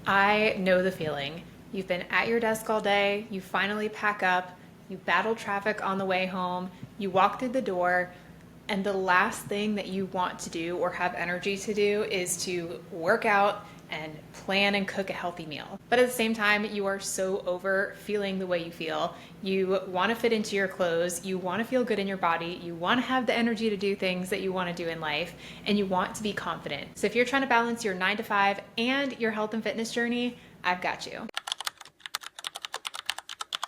I know the feeling. You've been at your desk all day, you finally pack up, you battle traffic on the way home, you walk through the door, and the last thing that you want to do or have energy to do is to work out and plan and cook a healthy meal. But at the same time, you are so over feeling the way you feel. You want to fit into your clothes, you want to feel good in your body, you want to have the energy to do things that you want to do in life, and you want to be confident. So if you're trying to balance your 9 to 5 and your health and fitness journey, I've got you.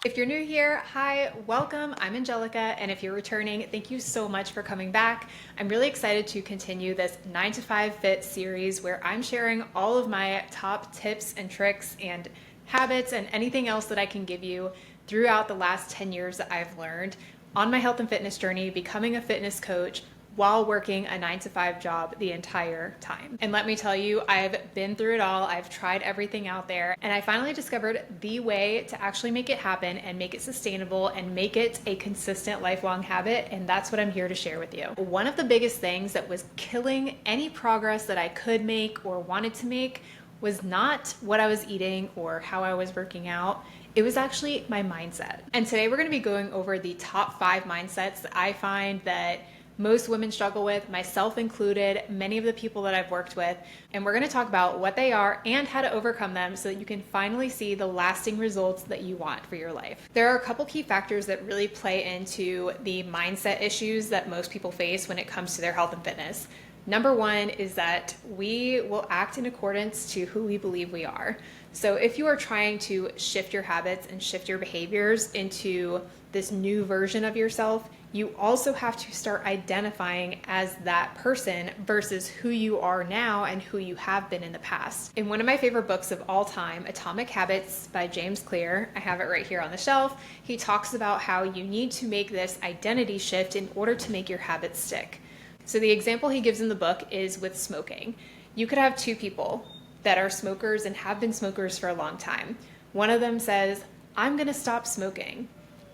If you're new here, hi, welcome. I'm Angelica, and if you're returning, thank you so much for coming back. I'm really excited to continue this 9 to 5 Fit series where I'm sharing all of my top tips and tricks and habits and anything else that I can give you throughout the last 10 years that I've learned on my health and fitness journey, becoming a fitness coach while working a 9 to 5 job the entire time. And let me tell you, I've been through it all. I've tried everything out there, and I finally discovered the way to actually make it happen and make it sustainable and make it a consistent lifelong habit. And that's what I'm here to share with you. One of the biggest things that was killing any progress that I could make or wanted to make was not what I was eating or how I was working out. It was actually my mindset. And today we're going to be going over the top 5 mindsets that I find that most women struggle with, myself included, many of the people that I've worked with, and we're going to talk about what they are and how to overcome them so that you can finally see the lasting results that you want for your life. There are a couple key factors that really play into the mindset issues that most people face when it comes to their health and fitness. Number one is that we will act in accordance to who we believe we are. So if you are trying to shift your habits and shift your behaviors into this new version of yourself, you also have to start identifying as that person versus who you are now and who you have been in the past. In one of my favorite books of all time, Atomic Habits by James Clear, I have it right here on the shelf, he talks about how you need to make this identity shift in order to make your habits stick. So the example he gives in the book is with smoking. You could have two people that are smokers and have been smokers for a long time. One of them says, I'm gonna stop smoking.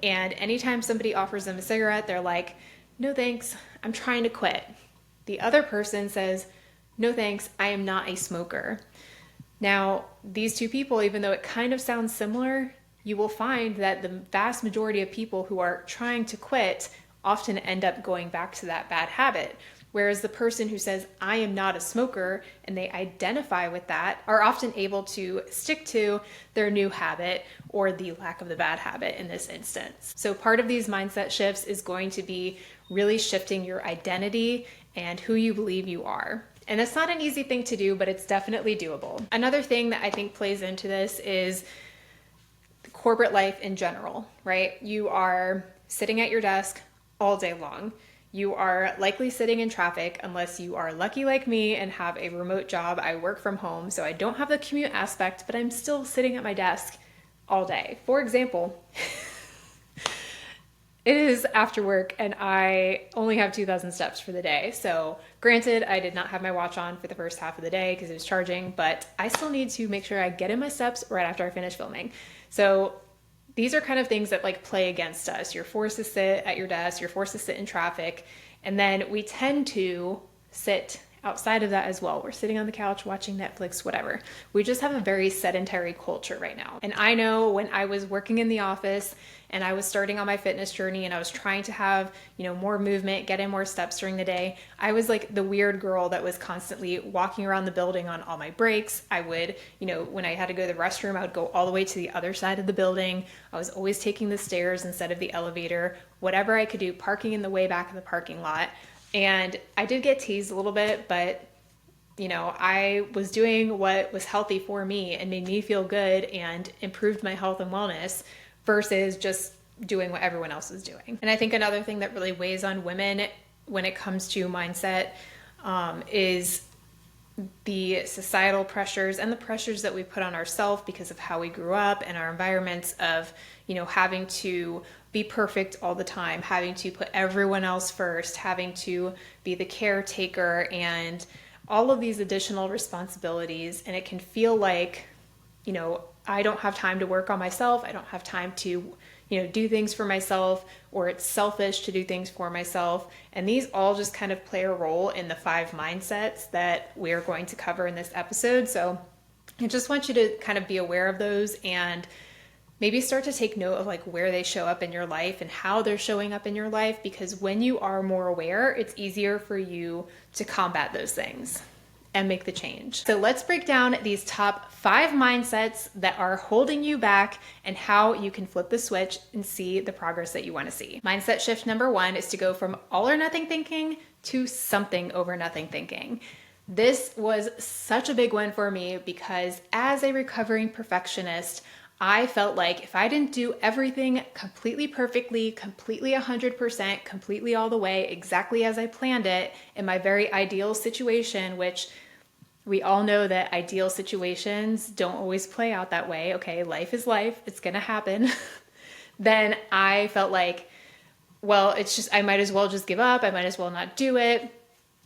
And anytime somebody offers them a cigarette, they're like, no thanks, I'm trying to quit. The other person says, no thanks, I am not a smoker. Now, these two people, even though it kind of sounds similar, you will find that the vast majority of people who are trying to quit often end up going back to that bad habit. Whereas the person who says, I am not a smoker, and they identify with that, are often able to stick to their new habit or the lack of the bad habit in this instance. So part of these mindset shifts is going to be really shifting your identity and who you believe you are. And that's not an easy thing to do, but it's definitely doable. Another thing that I think plays into this is corporate life in general, right? You are sitting at your desk all day long. You are likely sitting in traffic unless you are lucky like me and have a remote job. I work from home, so I don't have the commute aspect, but I'm still sitting at my desk all day. For example, it is after work and I only have 2,000 steps for the day. So granted, I did not have my watch on for the first half of the day because it was charging, but I still need to make sure I get in my steps right after I finish filming. So these are kind of things that like play against us. You're forced to sit at your desk, you're forced to sit in traffic, and then we tend to sit outside of that as well. We're sitting on the couch watching Netflix, whatever. We just have a very sedentary culture right now. And I know when I was working in the office and I was starting on my fitness journey and I was trying to have, more movement, get in more steps during the day, I was like the weird girl that was constantly walking around the building on all my breaks. I would, when I had to go to the restroom, I would go all the way to the other side of the building. I was always taking the stairs instead of the elevator, whatever I could do, parking in the way back of the parking lot. And I did get teased a little bit, but I was doing what was healthy for me and made me feel good and improved my health and wellness versus just doing what everyone else is doing. And I think another thing that really weighs on women when it comes to mindset is the societal pressures and the pressures that we put on ourselves because of how we grew up and our environments of, having to be perfect all the time, having to put everyone else first, having to be the caretaker and all of these additional responsibilities. And it can feel like, I don't have time to work on myself. I don't have time to, do things for myself, or it's selfish to do things for myself. And these all just kind of play a role in the 5 mindsets that we're going to cover in this episode. So I just want you to kind of be aware of those and maybe start to take note of like where they show up in your life and how they're showing up in your life, because when you are more aware, it's easier for you to combat those things and make the change. So let's break down these top 5 mindsets that are holding you back and how you can flip the switch and see the progress that you want to see. Mindset shift number 1 is to go from all or nothing thinking to something over nothing thinking. This was such a big one for me because as a recovering perfectionist, I felt like if I didn't do everything completely perfectly, completely 100%, completely all the way, exactly as I planned it in my very ideal situation, which we all know that ideal situations don't always play out that way. Okay, life is life, it's gonna happen. Then I felt like, well, it's just, I might as well just give up. I might as well not do it.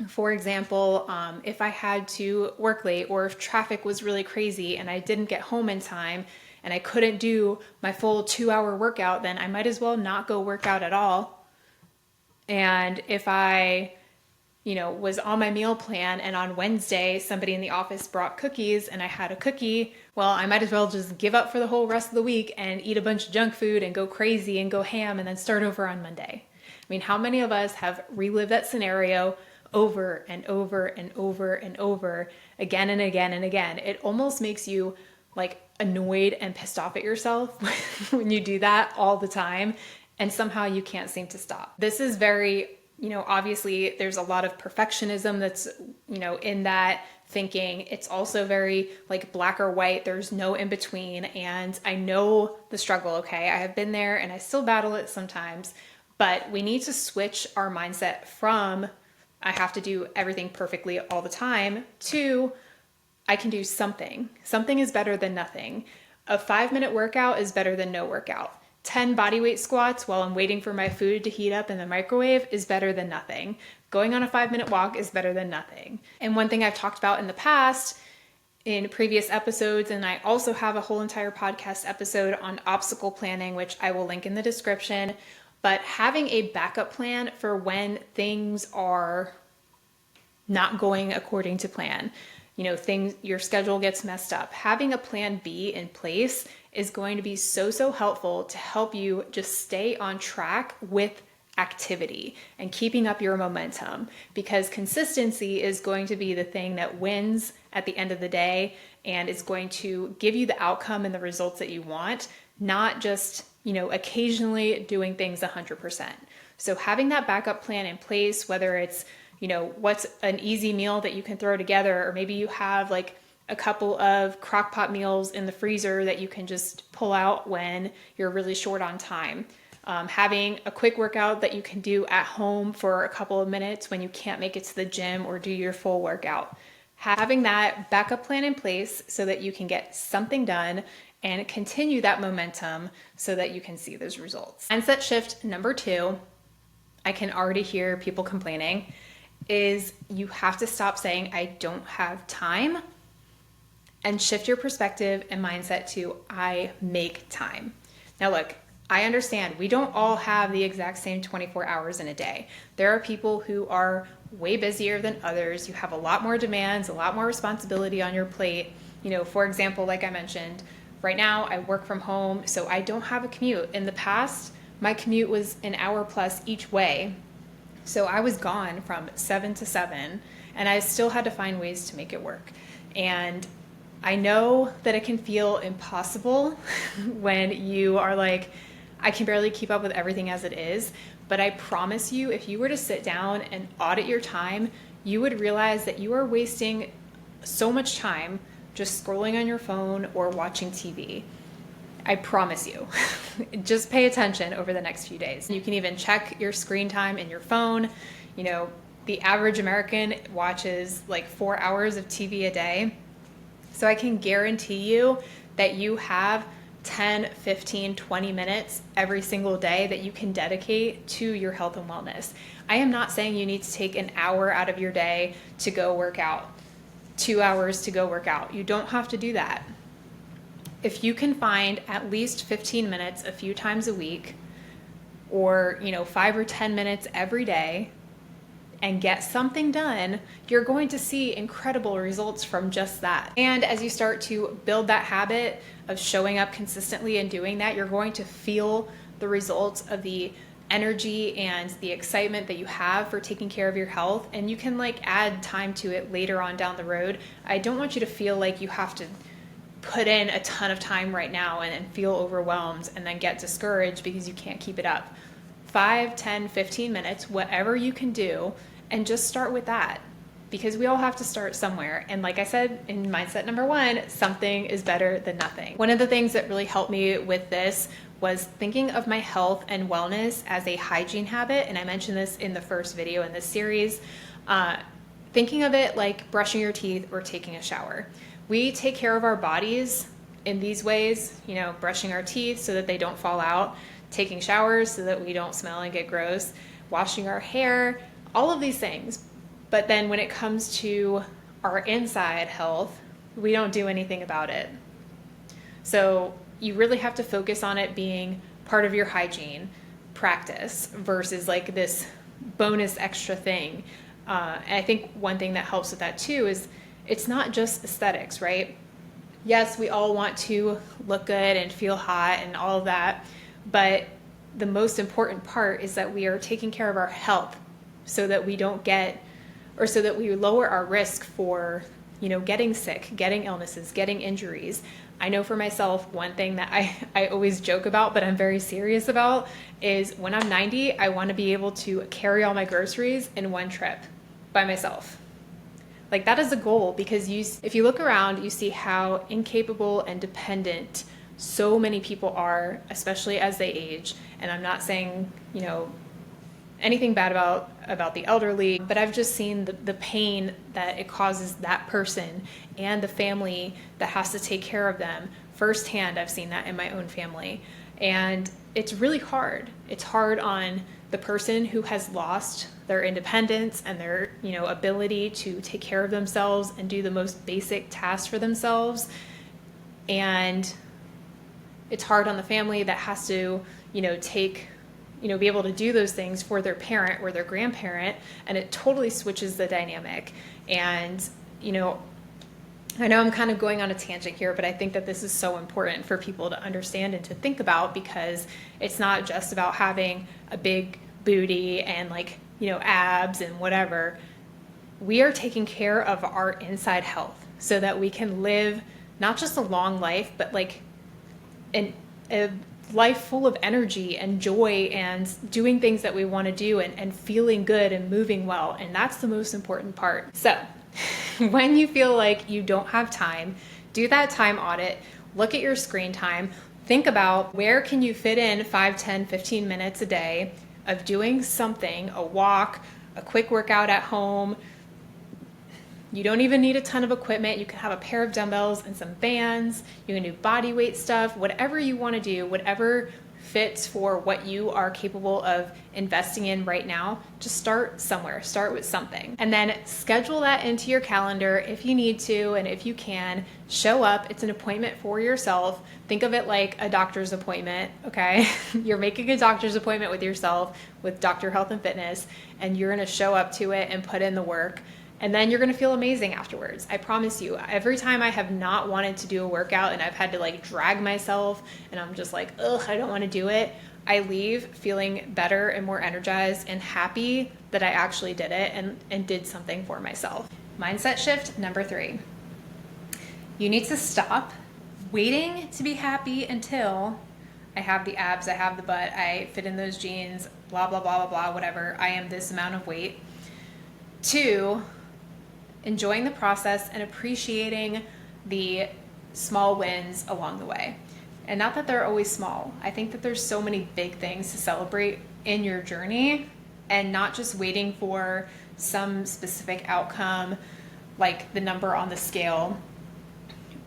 For example, if I had to work late or if traffic was really crazy and I didn't get home in time and I couldn't do my full 2-hour workout, then I might as well not go work out at all. And if I, was on my meal plan and on Wednesday somebody in the office brought cookies and I had a cookie, well, I might as well just give up for the whole rest of the week and eat a bunch of junk food and go crazy and go ham and then start over on Monday. I mean, how many of us have relived that scenario over and over and over and over again and again and again? It almost makes you like annoyed and pissed off at yourself when you do that all the time and somehow you can't seem to stop. This is very, obviously there's a lot of perfectionism that's, in that thinking. It's also very like black or white. There's no in between. And I know the struggle, okay? I have been there and I still battle it sometimes, but we need to switch our mindset from I have to do everything perfectly all the time to I can do something. Something is better than nothing. A 5-minute workout is better than no workout. 10 bodyweight squats while I'm waiting for my food to heat up in the microwave is better than nothing. Going on a 5-minute walk is better than nothing. And one thing I've talked about in the past, in previous episodes, and I also have a whole entire podcast episode on obstacle planning, which I will link in the description, but having a backup plan for when things are not going according to plan. Your schedule gets messed up. Having a plan B in place is going to be so helpful to help you just stay on track with activity and keeping up your momentum, because consistency is going to be the thing that wins at the end of the day and is going to give you the outcome and the results that you want, not just, occasionally doing things 100%. So having that backup plan in place, whether it's what's an easy meal that you can throw together, or maybe you have like a couple of crock pot meals in the freezer that you can just pull out when you're really short on time. Having a quick workout that you can do at home for a couple of minutes when you can't make it to the gym or do your full workout. Having that backup plan in place so that you can get something done and continue that momentum so that you can see those results. Mindset shift number 2, I can already hear people complaining, is you have to stop saying, I don't have time, and shift your perspective and mindset to, I make time. Now look, I understand we don't all have the exact same 24 hours in a day. There are people who are way busier than others. You have a lot more demands, a lot more responsibility on your plate. For example, like I mentioned, right now I work from home, so I don't have a commute. In the past, my commute was an hour plus each way. So I was gone from 7 to 7 and I still had to find ways to make it work. And I know that it can feel impossible when you are like, I can barely keep up with everything as it is. But I promise you, if you were to sit down and audit your time, you would realize that you are wasting so much time just scrolling on your phone or watching TV. I promise you. Just pay attention over the next few days. You can even check your screen time in your phone. The average American watches like 4 hours of TV a day. So I can guarantee you that you have 10, 15, 20 minutes every single day that you can dedicate to your health and wellness. I am not saying you need to take an hour out of your day to go work out, 2 hours to go work out. You don't have to do that. If you can find at least 15 minutes a few times a week, or 5 or 10 minutes every day, and get something done, you're going to see incredible results from just that. And as you start to build that habit of showing up consistently and doing that, you're going to feel the results of the energy and the excitement that you have for taking care of your health. And you can like add time to it later on down the road. I don't want you to feel like you have to put in a ton of time right now and feel overwhelmed and then get discouraged because you can't keep it up. 5, 10, 15 minutes, whatever you can do, and just start with that, because we all have to start somewhere. And like I said in mindset number 1, something is better than nothing. One of the things that really helped me with this was thinking of my health and wellness as a hygiene habit. And I mentioned this in the first video in this series. Thinking of it like brushing your teeth or taking a shower. We take care of our bodies in these ways, you know, brushing our teeth so that they don't fall out, taking showers so that we don't smell and get gross, washing our hair, all of these things. But then when it comes to our inside health, we don't do anything about it. So you really have to focus on it being part of your hygiene practice versus like this bonus extra thing. And I think one thing that helps with that too is it's not just aesthetics, right? Yes, we all want to look good and feel hot and all of that, but the most important part is that we are taking care of our health so that we don't get, or so that we lower our risk for, you know, getting sick, getting illnesses, getting injuries. I know for myself, one thing that I always joke about, but I'm very serious about, is when I'm 90, I want to be able to carry all my groceries in one trip by myself. Like that is a goal, because if you look around, you see how incapable and dependent so many people are, especially as they age. And I'm not saying, you know, anything bad about the elderly, but I've just seen the pain that it causes that person and the family that has to take care of them firsthand. I've seen that in my own family. And it's really hard. It's hard on the person who has lost their independence and their, you know, ability to take care of themselves and do the most basic tasks for themselves. And it's hard on the family that has to, you know, be able to do those things for their parent or their grandparent, and it totally switches the dynamic. And, you know, I know I'm kind of going on a tangent here, but I think that this is so important for people to understand and to think about, because it's not just about having a big booty and like, you know, abs and whatever. We are taking care of our inside health so that we can live not just a long life, but like a life full of energy and joy and doing things that we want to do and feeling good and moving well. And that's the most important part. So when you feel like you don't have time, do that time audit, look at your screen time, think about where can you fit in 5, 10, 15 minutes a day of doing something, a walk, a quick workout at home. You don't even need a ton of equipment. You can have a pair of dumbbells and some bands. You can do body weight stuff, whatever you want to do, whatever fits for what you are capable of investing in right now. Just start somewhere, start with something. And then schedule that into your calendar if you need to, and if you can, show up. It's an appointment for yourself. Think of it like a doctor's appointment, okay? You're making a doctor's appointment with yourself, with Dr. Health and Fitness, and you're gonna show up to it and put in the work. And then you're gonna feel amazing afterwards. I promise you. Every time I have not wanted to do a workout and I've had to like drag myself and I'm just like, ugh, I don't wanna do it, I leave feeling better and more energized and happy that I actually did it and did something for myself. Mindset shift number 3. You need to stop waiting to be happy until I have the abs, I have the butt, I fit in those jeans, blah, blah, blah, blah, blah, whatever. I am this amount of weight. 2, enjoying the process and appreciating the small wins along the way. And not that they're always small. I think that there's so many big things to celebrate in your journey, and not just waiting for some specific outcome like the number on the scale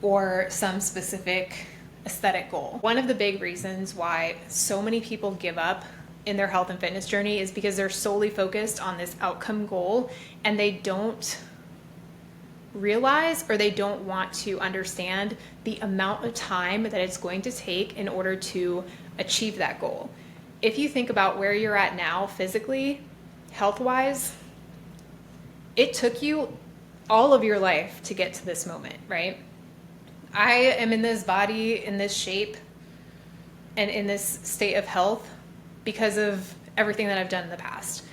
or some specific aesthetic goal. One of the big reasons why so many people give up in their health and fitness journey is because they're solely focused on this outcome goal, and they don't realize, or they don't want to understand the amount of time that it's going to take in order to achieve that goal. If you think about where you're at now physically, health-wise, it took you all of your life to get to this moment, right? I am in this body, in this shape, and in this state of health because of everything that I've done in the past.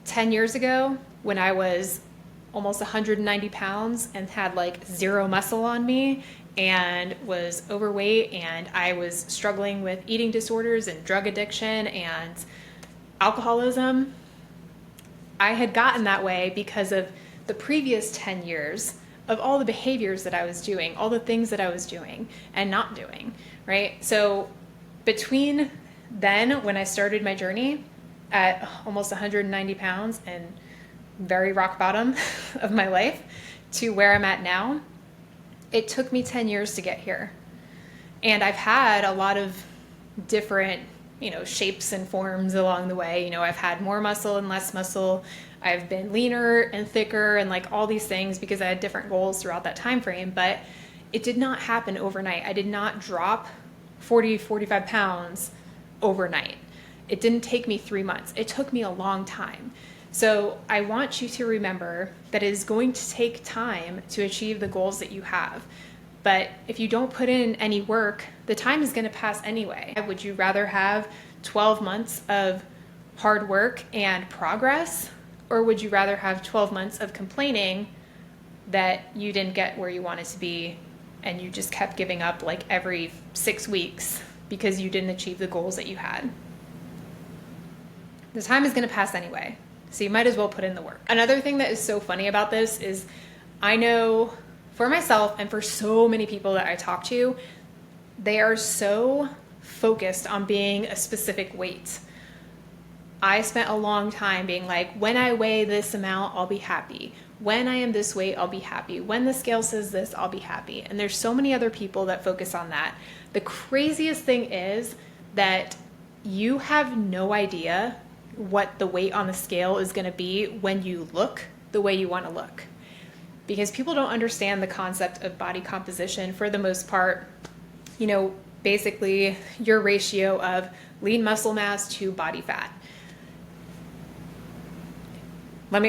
10 years ago, when I was almost 190 pounds and had like zero muscle on me and was overweight, and I was struggling with eating disorders and drug addiction and alcoholism, I had gotten that way because of the previous 10 years of all the behaviors that I was doing, all the things that I was doing and not doing, right? So between then, when I started my journey at almost 190 pounds and very rock bottom of my life, to where I'm at now, it took me 10 years to get here. And I've had a lot of different, shapes and forms along the way. I've had more muscle and less muscle. I've been leaner and thicker and like all these things because I had different goals throughout that time frame, but it did not happen overnight. I did not drop 40, 45 pounds overnight. It didn't take me 3 months. It took me a long time. So I want you to remember that it is going to take time to achieve the goals that you have. But if you don't put in any work, the time is going to pass anyway. Would you rather have 12 months of hard work and progress, or would you rather have 12 months of complaining that you didn't get where you wanted to be and you just kept giving up like every 6 weeks because you didn't achieve the goals that you had? The time is going to pass anyway, so you might as well put in the work. Another thing that is so funny about this is I know for myself and for so many people that I talk to, they are so focused on being a specific weight. I spent a long time being like, when I weigh this amount, I'll be happy. When I am this weight, I'll be happy. When the scale says this, I'll be happy. And there's so many other people that focus on that. The craziest thing is that you have no idea what the weight on the scale is going to be when you look the way you want to look. Because people don't understand the concept of body composition for the most part. Basically your ratio of lean muscle mass to body fat. I'm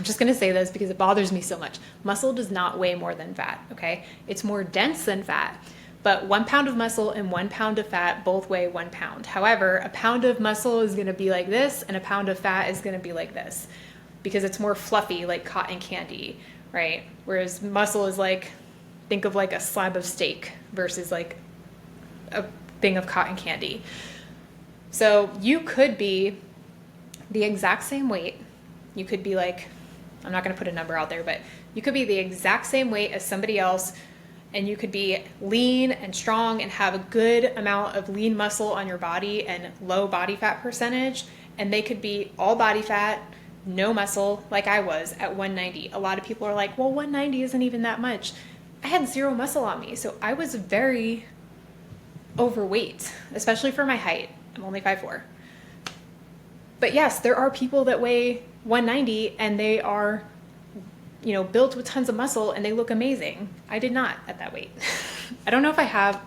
just going to say this because it bothers me so much. Muscle does not weigh more than fat, okay? It's more dense than fat, but 1 pound of muscle and 1 pound of fat both weigh 1 pound. However, a pound of muscle is going to be like this and a pound of fat is going to be like this because it's more fluffy, like cotton candy, right? Whereas muscle is like, think of like a slab of steak versus like a thing of cotton candy. So you could be the exact same weight. You could be like, I'm not going to put a number out there, but you could be the exact same weight as somebody else, and you could be lean and strong and have a good amount of lean muscle on your body and low body fat percentage, and they could be all body fat, no muscle, like I was at 190. A lot of people are like, well, 190 isn't even that much. I had zero muscle on me, so I was very overweight, especially for my height. I'm only 5'4". But yes, there are people that weigh 190 and they are, built with tons of muscle and they look amazing. I did not at that weight. I don't know if I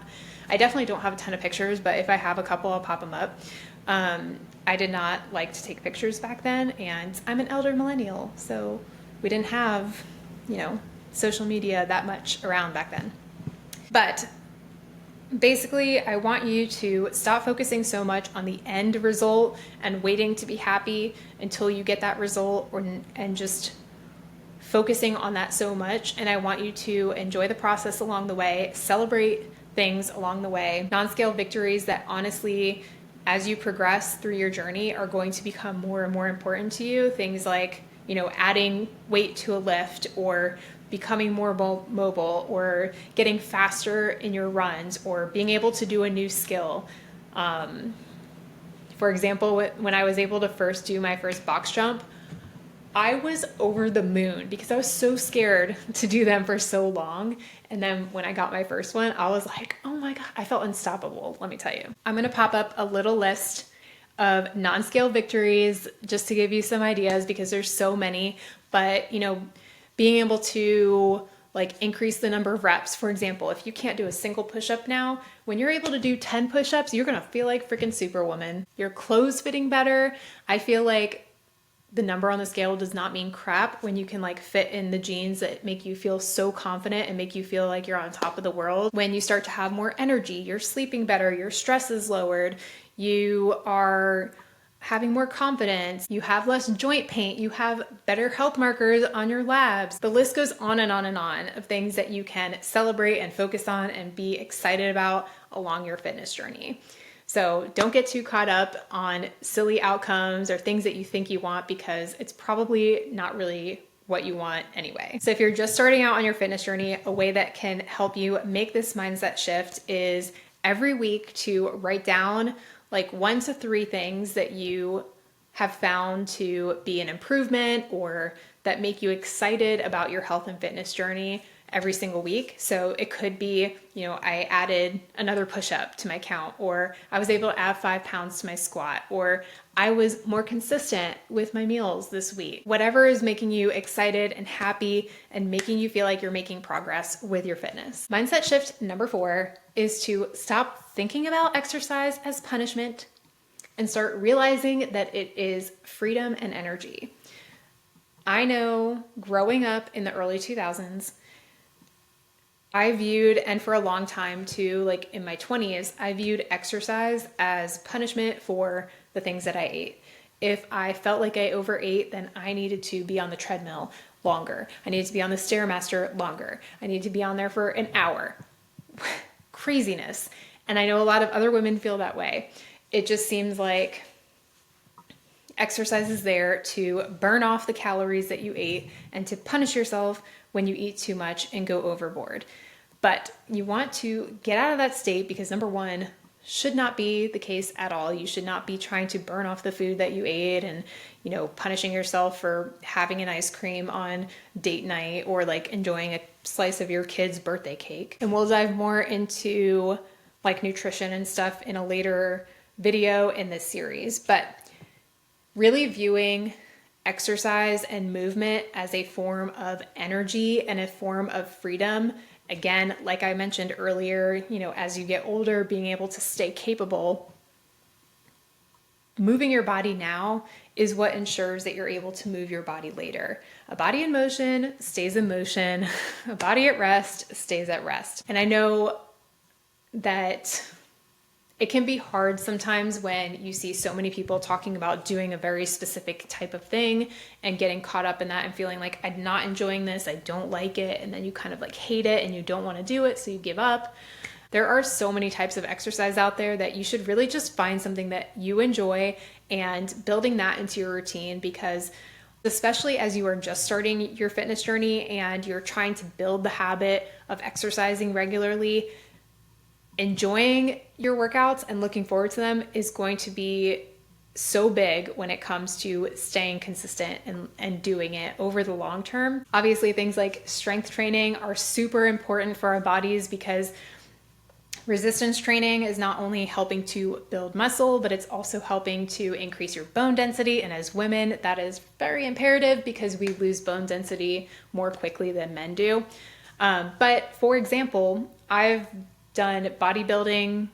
definitely don't have a ton of pictures, but if I have a couple, I'll pop them up. I did not like to take pictures back then, and I'm an elder millennial, so we didn't have, social media that much around back then. But basically, I want you to stop focusing so much on the end result and waiting to be happy until you get that result, and just focusing on that so much. And I want you to enjoy the process along the way, celebrate things along the way, non-scale victories that honestly, as you progress through your journey, are going to become more and more important to you. Things like, adding weight to a lift, or becoming more mobile, or getting faster in your runs, or being able to do a new skill. For example, when I was able to first do my first box jump, I was over the moon because I was so scared to do them for so long. And then when I got my first one, I was like, oh my God, I felt unstoppable, let me tell you. I'm going to pop up a little list of non-scale victories just to give you some ideas, because there's so many. But, being able to increase the number of reps. For example, if you can't do a single push-up now, when you're able to do 10 push-ups, you're going to feel like freaking Superwoman. Your clothes fitting better. I feel like the number on the scale does not mean crap when you can like fit in the jeans that make you feel so confident and make you feel like you're on top of the world. When you start to have more energy, you're sleeping better, your stress is lowered, you are having more confidence, you have less joint pain, you have better health markers on your labs. The list goes on and on and on of things that you can celebrate and focus on and be excited about along your fitness journey. So don't get too caught up on silly outcomes or things that you think you want, because it's probably not really what you want anyway. So if you're just starting out on your fitness journey, a way that can help you make this mindset shift is every week to write down like 1 to 3 things that you have found to be an improvement or that make you excited about your health and fitness journey every single week. So it could be, I added another push-up to my count, or I was able to add 5 pounds to my squat, or I was more consistent with my meals this week. Whatever is making you excited and happy and making you feel like you're making progress with your fitness. Mindset shift number 4 is to stop thinking about exercise as punishment and start realizing that it is freedom and energy. I know growing up in the early 2000s, I viewed, and for a long time too, like in my 20s, I viewed exercise as punishment for the things that I ate. If I felt like I overate, then I needed to be on the treadmill longer. I needed to be on the Stairmaster longer. I needed to be on there for an hour. Craziness. And I know a lot of other women feel that way. It just seems like exercise is there to burn off the calories that you ate and to punish yourself when you eat too much and go overboard. But you want to get out of that state, because number 1, should not be the case at all. You should not be trying to burn off the food that you ate and, punishing yourself for having an ice cream on date night or like enjoying a slice of your kid's birthday cake. And we'll dive more into like nutrition and stuff in a later video in this series, but really viewing exercise and movement as a form of energy and a form of freedom. Again, like I mentioned earlier, as you get older, being able to stay capable, moving your body now is what ensures that you're able to move your body later. A body in motion stays in motion. A body at rest stays at rest. And I know that it can be hard sometimes when you see so many people talking about doing a very specific type of thing and getting caught up in that and feeling like, I'm not enjoying this, I don't like it, and then you kind of like hate it and you don't want to do it, so you give up. There are so many types of exercise out there that you should really just find something that you enjoy and building that into your routine, because especially as you are just starting your fitness journey and you're trying to build the habit of exercising regularly, enjoying your workouts and looking forward to them is going to be so big when it comes to staying consistent and doing it over the long term. Obviously, things like strength training are super important for our bodies, because resistance training is not only helping to build muscle, but it's also helping to increase your bone density. And as women, that is very imperative because we lose bone density more quickly than men do. But for example, I've done bodybuilding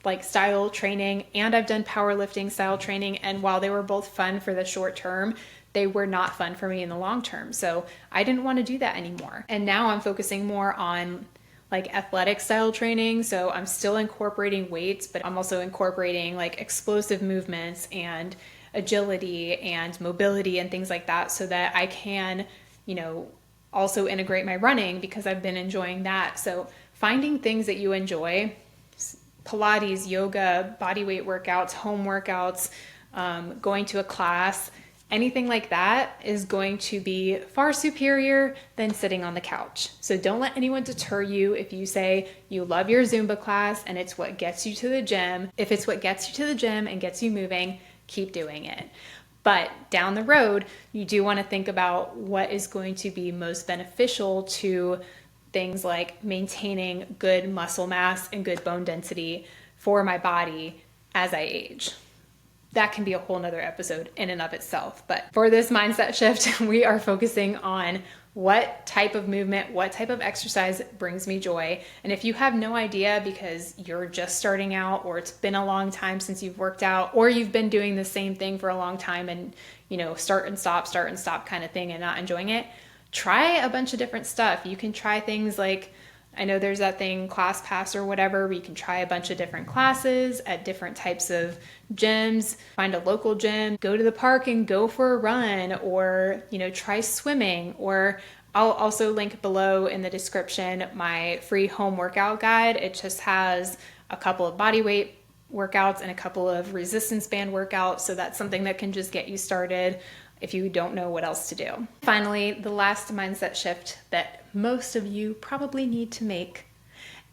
like style training and I've done powerlifting style training. And while they were both fun for the short term, they were not fun for me in the long term. So I didn't want to do that anymore. And now I'm focusing more on like athletic style training. So I'm still incorporating weights, but I'm also incorporating like explosive movements and agility and mobility and things like that, so that I can, also integrate my running, because I've been enjoying that. So finding things that you enjoy, Pilates, yoga, body weight workouts, home workouts, going to a class, anything like that is going to be far superior than sitting on the couch. So don't let anyone deter you if you say you love your Zumba class and it's what gets you to the gym. If it's what gets you to the gym and gets you moving, keep doing it. But down the road, you do want to think about what is going to be most beneficial to things like maintaining good muscle mass and good bone density for my body as I age. That can be a whole nother episode in and of itself. But for this mindset shift, we are focusing on what type of movement, what type of exercise brings me joy. And if you have no idea because you're just starting out, or it's been a long time since you've worked out, or you've been doing the same thing for a long time and start and stop kind of thing and not enjoying it, try a bunch of different stuff. You can try things like, I know there's that thing, ClassPass or whatever, where you can try a bunch of different classes at different types of gyms, find a local gym, go to the park and go for a run, or, try swimming. Or I'll also link below in the description my free home workout guide. It just has a couple of body weight workouts and a couple of resistance band workouts. So that's something that can just get you started if you don't know what else to do. Finally, the last mindset shift that most of you probably need to make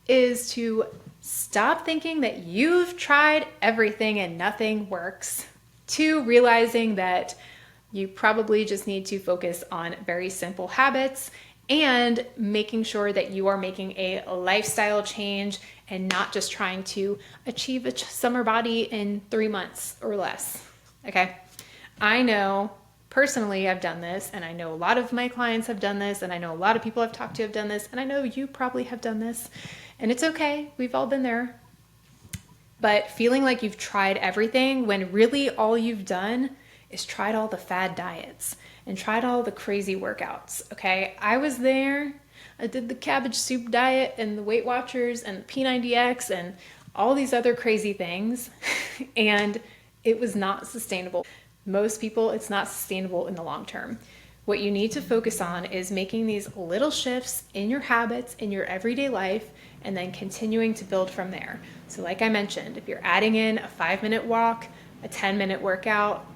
is to stop thinking that you've tried everything and nothing works, to realizing that you probably just need to focus on very simple habits and making sure that you are making a lifestyle change and not just trying to achieve a summer body in 3 months or less. Okay. I know personally I've done this, and I know a lot of my clients have done this, and I know a lot of people I've talked to have done this, and I know you probably have done this, and it's okay. We've all been there. But feeling like you've tried everything when really all you've done is tried all the fad diets and tried all the crazy workouts. Okay. I was there. I did the cabbage soup diet and the Weight Watchers and the P90X and all these other crazy things. And it was not sustainable. Most people, it's not sustainable in the long term. What you need to focus on is making these little shifts in your habits, in your everyday life, and then continuing to build from there. So like I mentioned, if you're adding in a 5-minute walk, a 10-minute workout,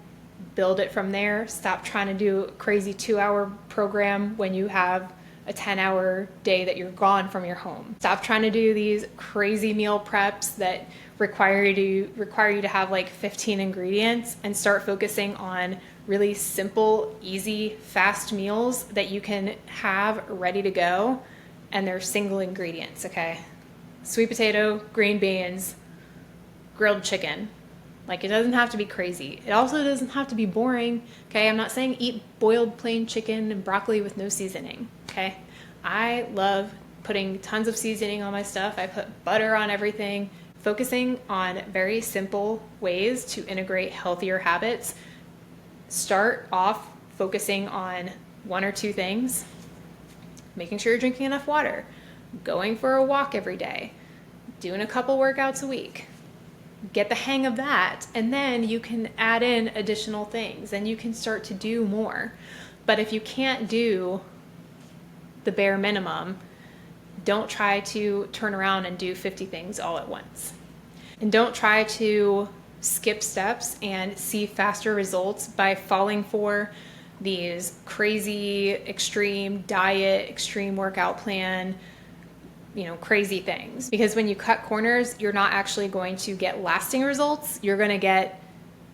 build it from there. Stop trying to do a crazy 2-hour program when you have a 10-hour day that you're gone from your home. Stop trying to do these crazy meal preps that require you to have like 15 ingredients, and start focusing on really simple, easy, fast meals that you can have ready to go, and they're single ingredients. Okay, sweet potato, green beans, grilled chicken. Like, it doesn't have to be crazy. It also doesn't have to be boring. Okay, I'm not saying eat boiled plain chicken and broccoli with no seasoning. Okay, I love putting tons of seasoning on my stuff. I put butter on everything. Focusing on very simple ways to integrate healthier habits. Start off focusing on 1 or 2 things, making sure you're drinking enough water, going for a walk every day, doing a couple workouts a week. Get the hang of that, and then you can add in additional things, and you can start to do more. But if you can't do the bare minimum, don't try to turn around and do 50 things all at once. And don't try to skip steps and see faster results by falling for these crazy extreme diet, extreme workout plan, crazy things. Because when you cut corners, you're not actually going to get lasting results. You're going to get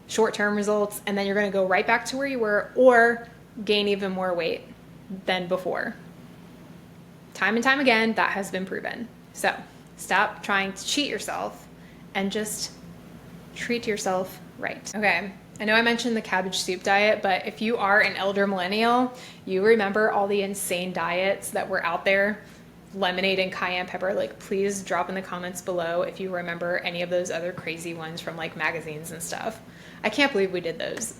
short-term results, and then you're going to go right back to where you were, or gain even more weight than before. Time and time again, that has been proven. So stop trying to cheat yourself and just treat yourself right. Okay, I know I mentioned the cabbage soup diet, but if you are an elder millennial, you remember all the insane diets that were out there, lemonade and cayenne pepper. Like, please drop in the comments below if you remember any of those other crazy ones from like magazines and stuff. I can't believe we did those.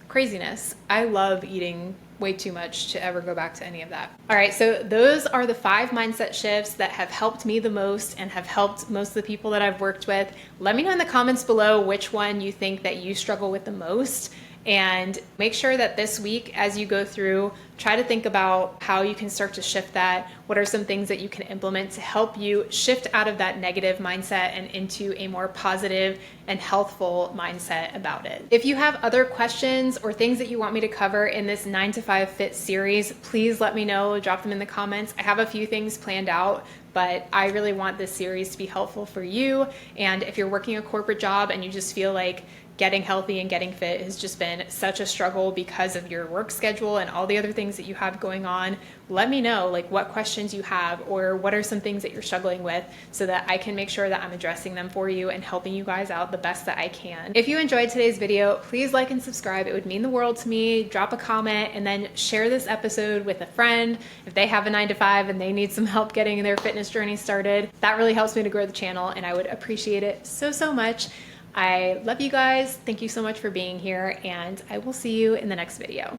Craziness. I love eating way too much to ever go back to any of that. All right, so those are the 5 mindset shifts that have helped me the most and have helped most of the people that I've worked with. Let me know in the comments below which one you think that you struggle with the most. And make sure that this week, as you go through, try to think about how you can start to shift that. What are some things that you can implement to help you shift out of that negative mindset and into a more positive and healthful mindset about it? If you have other questions or things that you want me to cover in this 9 to 5 Fit series, please let me know. Drop them in the comments. I have a few things planned out, but I really want this series to be helpful for you. And if you're working a corporate job and you just feel like getting healthy and getting fit has just been such a struggle because of your work schedule and all the other things that you have going on, let me know like what questions you have or what are some things that you're struggling with so that I can make sure that I'm addressing them for you and helping you guys out the best that I can. If you enjoyed today's video, please like and subscribe. It would mean the world to me. Drop a comment and then share this episode with a friend if they have a 9 to 5 and they need some help getting their fitness journey started. That really helps me to grow the channel and I would appreciate it so much. I love you guys. Thank you so much for being here, and I will see you in the next video.